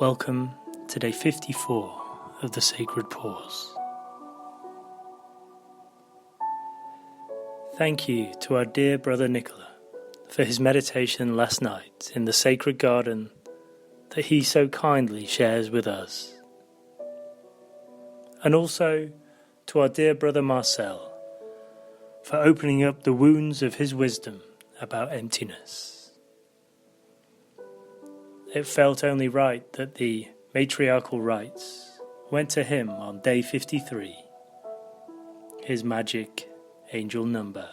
Welcome to day 54 of the Sacred Pause. Thank you to our dear brother Nicola for his meditation last night in the sacred garden that he so kindly shares with us. And also to our dear brother Marcel for opening up the wounds of his wisdom about emptiness. It felt only right that the matriarchal rites went to him on day 53, his magic angel number.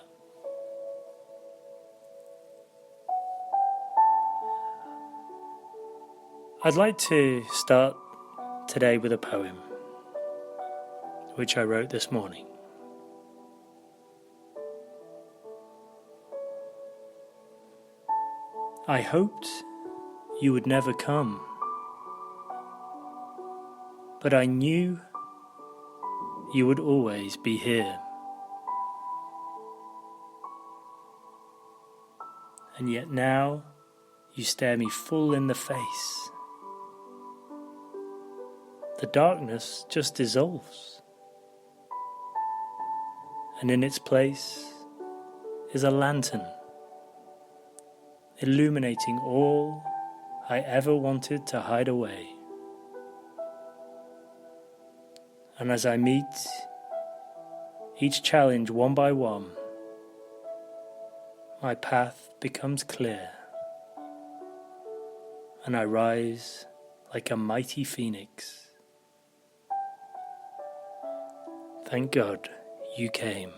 I'd like to start today with a poem, which I wrote this morning. I hoped you would never come, but I knew you would always be here. And yet now you stare me full in the face. The darkness just dissolves, and in its place is a lantern, illuminating all I ever wanted to hide away. And as I meet each challenge one by one, my path becomes clear, and I rise like a mighty phoenix. Thank God you came.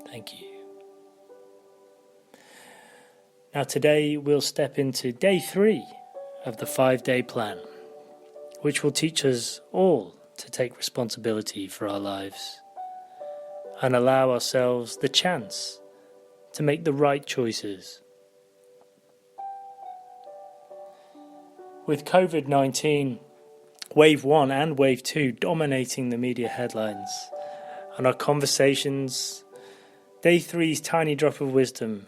Thank you. Now today we'll step into day 3 of the 5-day plan, which will teach us all to take responsibility for our lives and allow ourselves the chance to make the right choices. With COVID-19, Wave 1 and Wave 2 dominating the media headlines and our conversations, Day 3's tiny drop of wisdom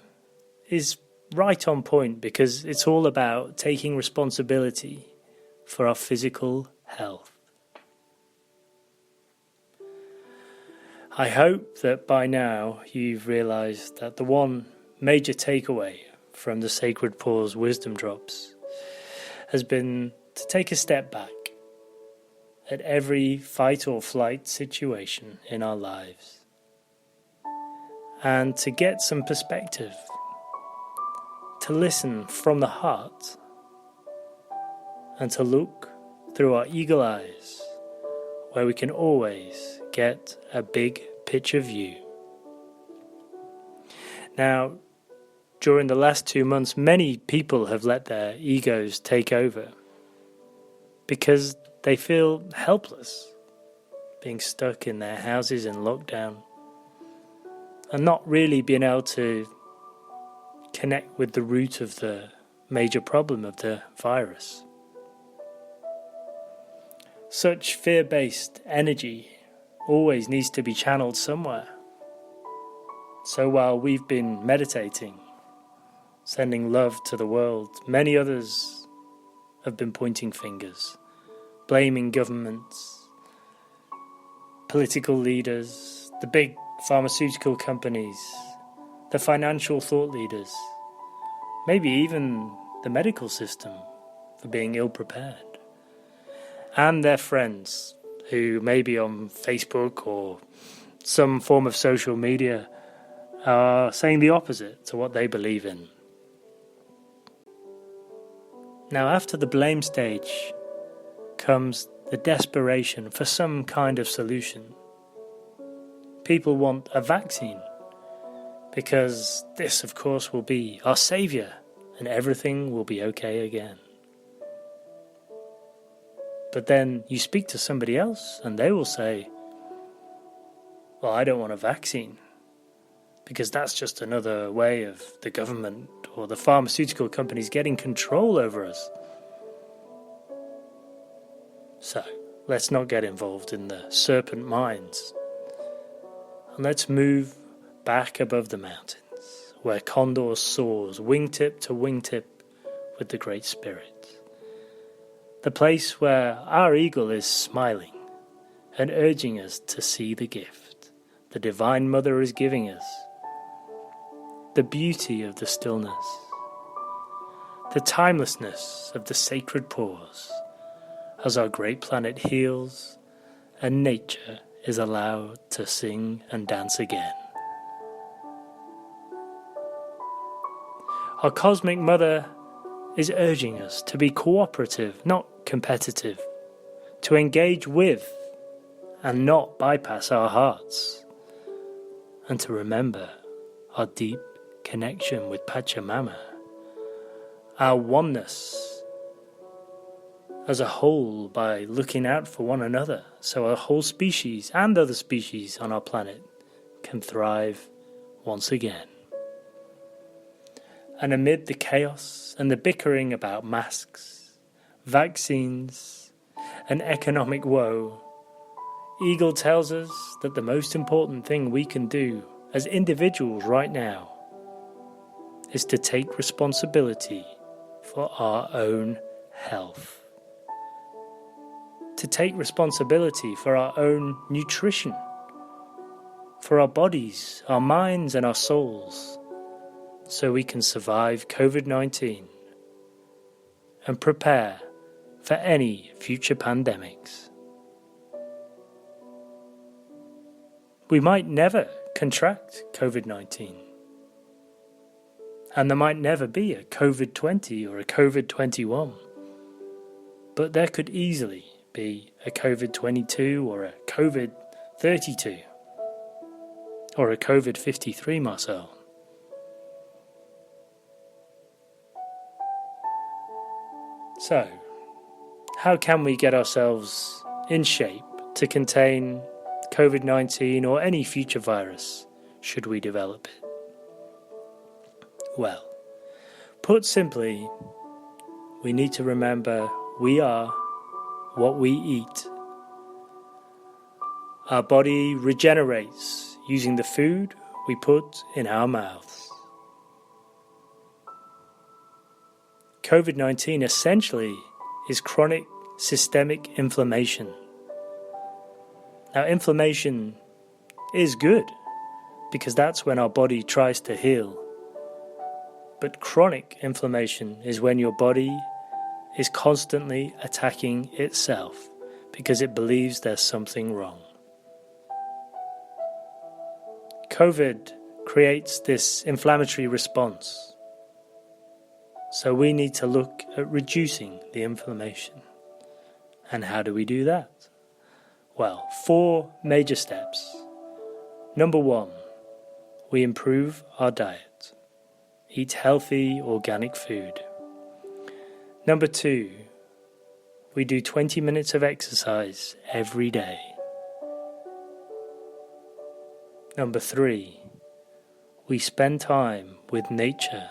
is right on point because it's all about taking responsibility for our physical health. I hope that by now you've realised that the one major takeaway from the Sacred Pause wisdom drops has been to take a step back at every fight or flight situation in our lives and to get some perspective, to listen from the heart and to look through our eagle eyes where we can always get a big picture view. Now, during the last 2 months, many people have let their egos take over because they feel helpless, being stuck in their houses in lockdown and not really being able to connect with the root of the major problem of the virus. Such fear-based energy always needs to be channeled somewhere. So while we've been meditating, sending love to the world, many others have been pointing fingers, blaming governments, political leaders, the big pharmaceutical companies, the financial thought leaders, maybe even the medical system for being ill-prepared, and their friends who maybe on Facebook or some form of social media are saying the opposite to what they believe in. Now, after the blame stage comes the desperation for some kind of solution. People want a vaccine because this, of course, will be our saviour and everything will be okay again. But then you speak to somebody else and they will say, well, I don't want a vaccine because that's just another way of the government or the pharmaceutical companies getting control over us. So, let's not get involved in the serpent minds. And let's move back above the mountains, where condor soars wingtip to wingtip with the Great Spirit. The place where our eagle is smiling and urging us to see the gift the Divine Mother is giving us, the beauty of the stillness, the timelessness of the sacred pause, as our great planet heals and nature is allowed to sing and dance again. Our cosmic mother is urging us to be cooperative, not competitive, to engage with and not bypass our hearts, and to remember our deep connection with Pachamama, our oneness as a whole by looking out for one another so our whole species and other species on our planet can thrive once again. And amid the chaos and the bickering about masks, vaccines, and economic woe, Eagle tells us that the most important thing we can do as individuals right now is to take responsibility for our own health. To take responsibility for our own nutrition, for our bodies, our minds, and our souls, so we can survive COVID-19 and prepare for any future pandemics. We might never contract COVID-19, and there might never be a COVID-20 or a COVID-21, but there could easily be a COVID-22 or a COVID-32 or a COVID-53, Marcel. So, how can we get ourselves in shape to contain COVID-19 or any future virus, should we develop it? Well, put simply, we need to remember we are what we eat. Our body regenerates using the food we put in our mouths. COVID-19 essentially is chronic systemic inflammation. Now, inflammation is good because that's when our body tries to heal. But chronic inflammation is when your body is constantly attacking itself because it believes there's something wrong. COVID creates this inflammatory response. So we need to look at reducing the inflammation. And how do we do that? Well, 4 major steps. Number 1, we improve our diet. Eat healthy, organic food. Number 2, we do 20 minutes of exercise every day. Number 3, we spend time with nature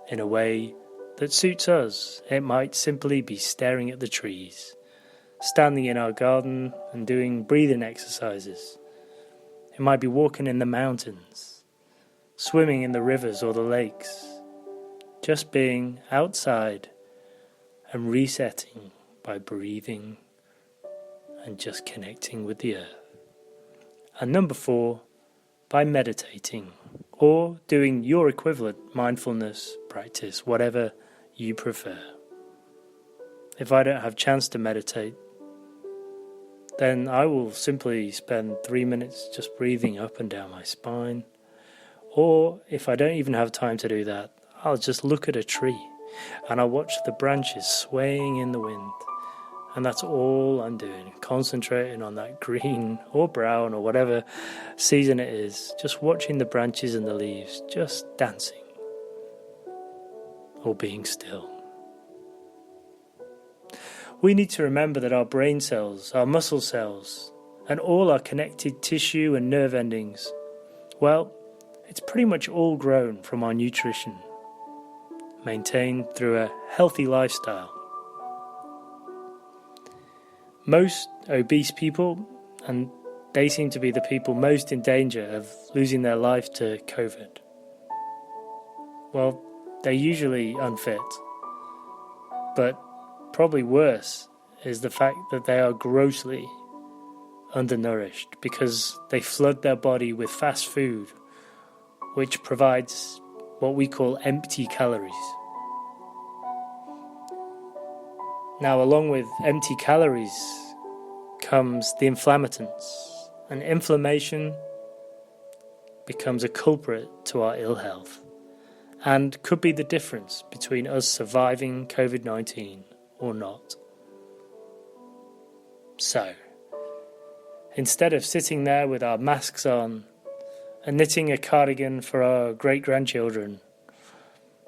in a way that suits us. It might simply be staring at the trees, standing in our garden and doing breathing exercises. It might be walking in the mountains, swimming in the rivers or the lakes, just being outside and resetting by breathing and just connecting with the earth. And number 4, by meditating or doing your equivalent mindfulness practice, whatever you prefer. If I don't have chance to meditate, then I will simply spend 3 minutes just breathing up and down my spine. Or if I don't even have time to do that, I'll just look at a tree and I'll watch the branches swaying in the wind. And that's all I'm doing, concentrating on that green or brown or whatever season it is, just watching the branches and the leaves, just dancing or being still. We need to remember that our brain cells, our muscle cells, and all our connected tissue and nerve endings, well, it's pretty much all grown from our nutrition, maintained through a healthy lifestyle. Most obese people, and they seem to be the people most in danger of losing their life to COVID, well, they're usually unfit. But probably worse is the fact that they are grossly undernourished because they flood their body with fast food, which provides what we call empty calories. Now, along with empty calories comes the inflammatants, and inflammation becomes a culprit to our ill health and could be the difference between us surviving COVID-19 or not. So, instead of sitting there with our masks on and knitting a cardigan for our great-grandchildren,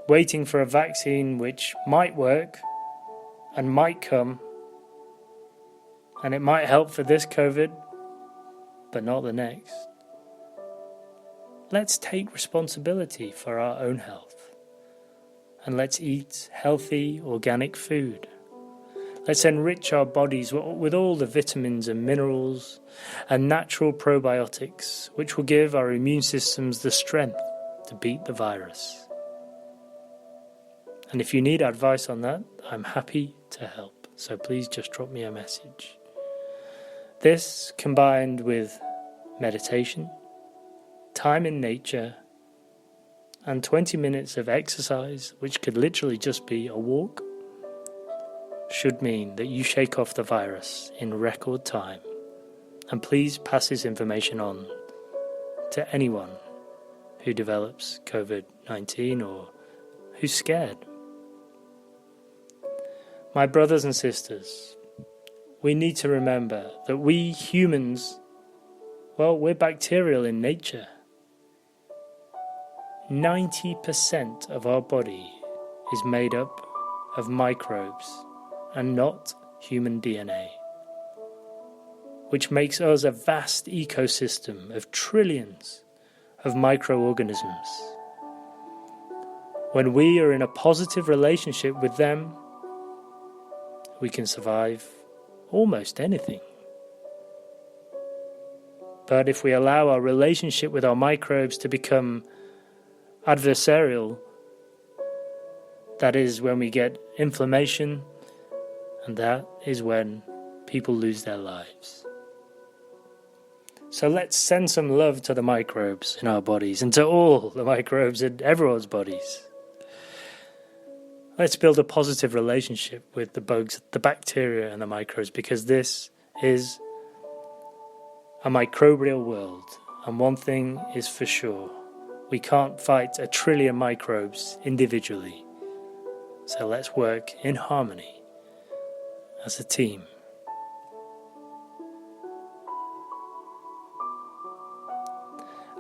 waiting for a vaccine which might work and might come, and it might help for this COVID, but not the next. Let's take responsibility for our own health, and let's eat healthy, organic food. Let's enrich our bodies with all the vitamins and minerals and natural probiotics, which will give our immune systems the strength to beat the virus. And if you need advice on that, I'm happy to help. So please just drop me a message. This, combined with meditation, time in nature, and 20 minutes of exercise, which could literally just be a walk, should mean that you shake off the virus in record time. And please pass this information on to anyone who develops COVID-19 or who's scared. My brothers and sisters, we need to remember that we humans, well, we're bacterial in nature. 90% of our body is made up of microbes and not human DNA, which makes us a vast ecosystem of trillions of microorganisms. When we are in a positive relationship with them, we can survive almost anything. But if we allow our relationship with our microbes to become adversarial, that is when we get inflammation, and that is when people lose their lives. So let's send some love to the microbes in our bodies and to all the microbes in everyone's bodies. Let's build a positive relationship with the bugs, the bacteria and the microbes, because this is a microbial world. And one thing is for sure, we can't fight 1 trillion microbes individually. So let's work in harmony as a team.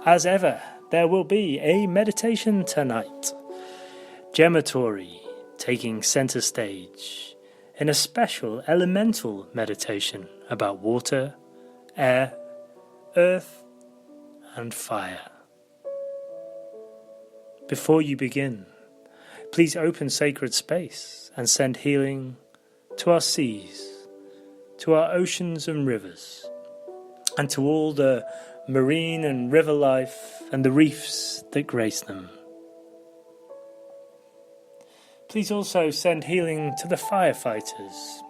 As ever, there will be a meditation tonight. Gematory taking center stage in a special elemental meditation about water, air, earth, and fire. Before you begin, please open sacred space and send healing to our seas, to our oceans and rivers, and to all the marine and river life and the reefs that grace them. Please also send healing to the firefighters.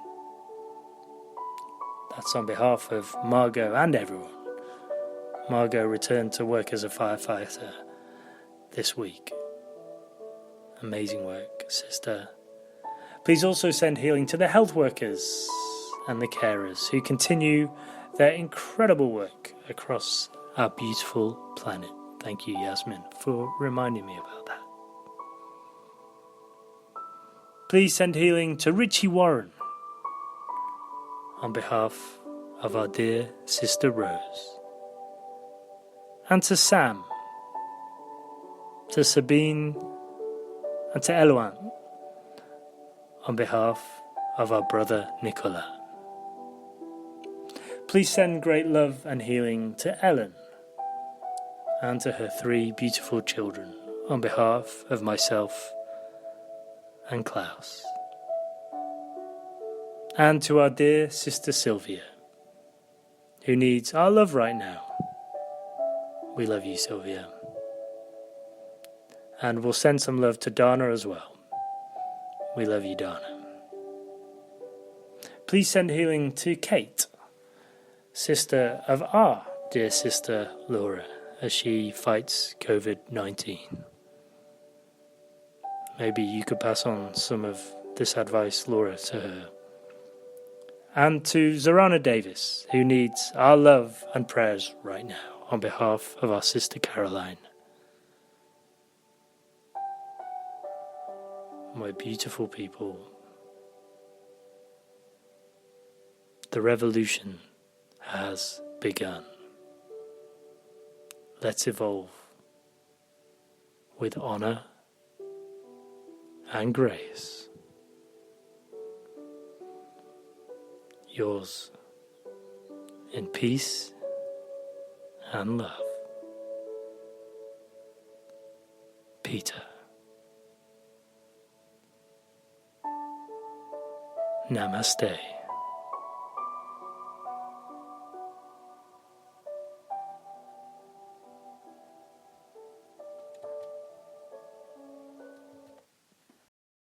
That's on behalf of Margot and everyone. Margot returned to work as a firefighter this week. Amazing work, sister. Please also send healing to the health workers and the carers who continue their incredible work across our beautiful planet. Thank you, Yasmin, for reminding me about that. Please send healing to Richie Warren on behalf of our dear sister Rose, and to Sam, to Sabine, and to Eloan on behalf of our brother Nicola. Please send great love and healing to Ellen and to her 3 beautiful children on behalf of myself and Klaus. And to our dear sister Sylvia, who needs our love right now. We love you, Sylvia. And we'll send some love to Dana as well. We love you, Dana. Please send healing to Kate, sister of our dear sister Laura, as she fights COVID-19. Maybe you could pass on some of this advice, Laura, to her. And to Zorana Davis, who needs our love and prayers right now on behalf of our sister Caroline. My beautiful people, the revolution has begun. Let's evolve with honor and grace. Yours in peace and love, Peter. Namaste.